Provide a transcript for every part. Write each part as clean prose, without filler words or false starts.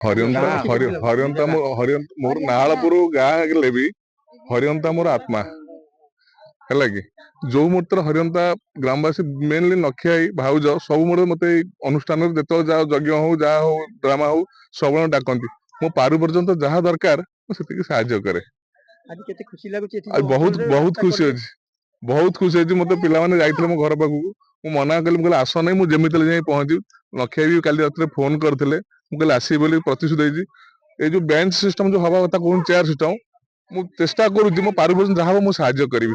हरियंता हरियंता मोर नालपुर गाँ हेले भी हरियंता मोर आत्मा है कि जो मुहूर्त हरियंता ग्रामवासी मेनली नखियाई भाउज सब मुहूर्त मत अनुष्ठान जो यज्ञ हो जहाँ हो ड्रामा हो सब डाकती मो पारु पर्यंत जहाँ दरकार साहाଯ୍य करे। बहुत बहुत खुशी अच्छी बहुत खुशी अच्छी मत पे जाते मो घर पाखक मु मना कली मुझे आस ना मुझे जाए पहुंची नखिया भी काली रात फोन करते मुझे आसबी बोली प्रतिश्रुति ये जो बेंच सिस्टम जो हवा कथा कहूँ चेयर सिस्टम मु चेष्टा करुँची मो पारु पर्यंत जहाँ मुझे साहाଯ୍य करी।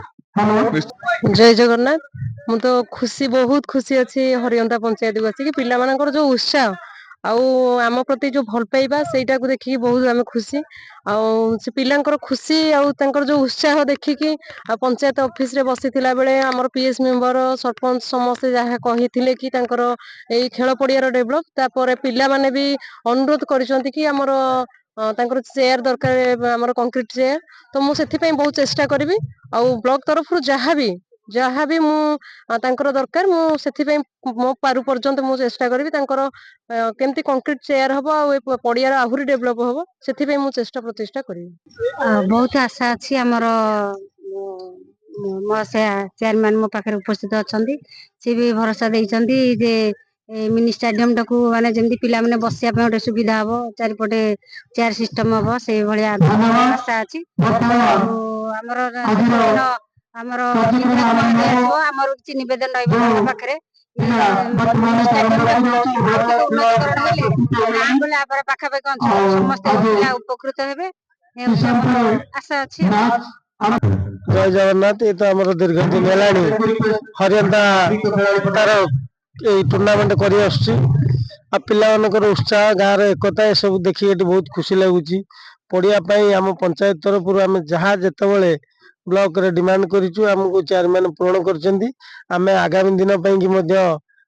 जय जगन्नाथ मु तो खुशी बहुत खुशी अच्छी हरियंता पंचायत को आसिक पिला मानकर जो उत्साह आम प्रति जो भल पाइबा सेटा को देखिकी बहुत आम खुशी से पिलांकर खुशी जो उत्साह देखिकी पंचायत ऑफिस रे बसी बेले आमर पीएस मेंबर सरपंच समस्त जहाँ कही कि खेल पड़ियार डेभलप तापर पिला माने भी अनुरोध करिसंती कि आमर चेयर दरकार आमर कंक्रीट चेयर तो मुझे बहुत चेष्टा करी ब्लॉक तरफ जहाँ भी मुझे दरकार मुझे मो पारु पर्यंत मुझे चेष्टा करी केमती कंक्रीट चेयर हम आ पड़ियार आहरी डेभलप हम से मुझे चेष्टा प्रचेष्टा करी। बहुत आशा अच्छी आमर चेयरमैन मो पाखे उपस्थित अच्छा सी भी भरोसा देते मिनी स्टाडियम टाकू माने जमी पिला माने बसिया गोटे सुविधा हम चारिपटे चेयर सिस्टम हम से भाया आशा अच्छी आमर आमर निवेदन रही पाखापाखि अंचल समस्त पिला उपकृत हे आशा अच्छी। जय जगन्नाथ ये तो आम दीर्घ दिन है हरियंता तार टूर्णामेंट कर पिला उत्साह गाँव एकता ये सब देखिए बहुत खुशी लगुच पढ़ाई आम पंचायत तरफ आम जहाँ जिते ब्लॉक रे डिमांड करूँ आमको चेयरमैन पूरण कर आगामी दिन की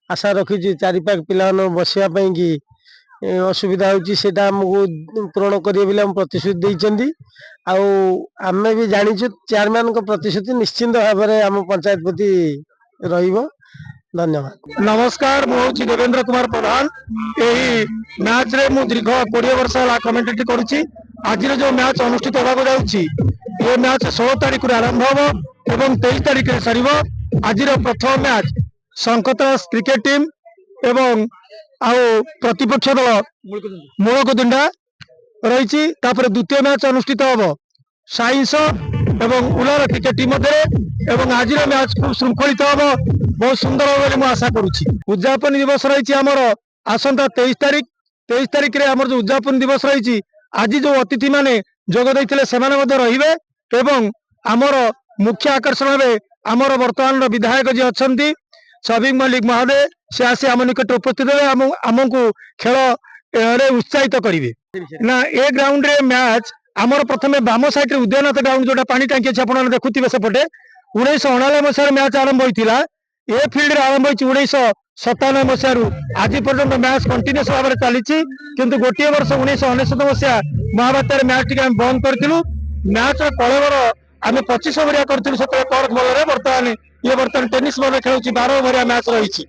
आशा रखी चारि पाख पिला बसवाई की असुविधा होमको पूरण करेंगे प्रतिश्रुति देते आम भी जाचु चेयरमैन प्रतिश्रुति निश्चिंत भाव में आम पंचायत प्रति रही। धन्यवाद। नमस्कार मुझे देवेंद्र कुमार प्रधान यही मैच रे मु दीर्घ 20 वर्ष है कमेंटेट करुच्ची आज जो मैच अनुष्ठित होगा जाऊँगी ये मैच 16 तारीख आरंभ हम एवं 23 तारीख सर आज प्रथम मैच शंखदास क्रिकेट टीम एवं प्रतिपक्ष दल मूलकोदुंडा रही द्वितीय मैच अनुष्ठित हम साइंस एवं उलार क्रिकेट टीम मध्य आज मैच खूब श्रृंखलित हम बहुत सुंदर हो आशा करुच्ची। उद्यापन दिवस रही आमर आसंता 23 तारीख आम जो उद्यापन दिवस रही आज जो अतिथि माने जोग देते से एवं आमर मुख्य आकर्षण में आमर वर्तमान विधायक जी अच्छा शफिक मलिक महोदय से आसी आम निकट उपस्थित हे आमको खेल उत्साहित करेंगे ना ए ग्राउंड रे मैच आमर प्रथम बाम साइड उदयनाथ ग्राउंड जो पानी टांकी अच्छे आप देखुवे सेपटे 1999 मसीह मैच आरंभ होता ए फिल्ड आरंभ हो 1997 मसीह आज पर्यंत मैच कंटिन्यूस भाव में चली किंतु गोटे वर्ष 1999 मसीहा महाबात्यार मैच टी बंद करूँ मैच कलवर आम 25 ओवर करूँ से बर्तमान ये टेनिस बल खेल 12 ओवर मैच रही।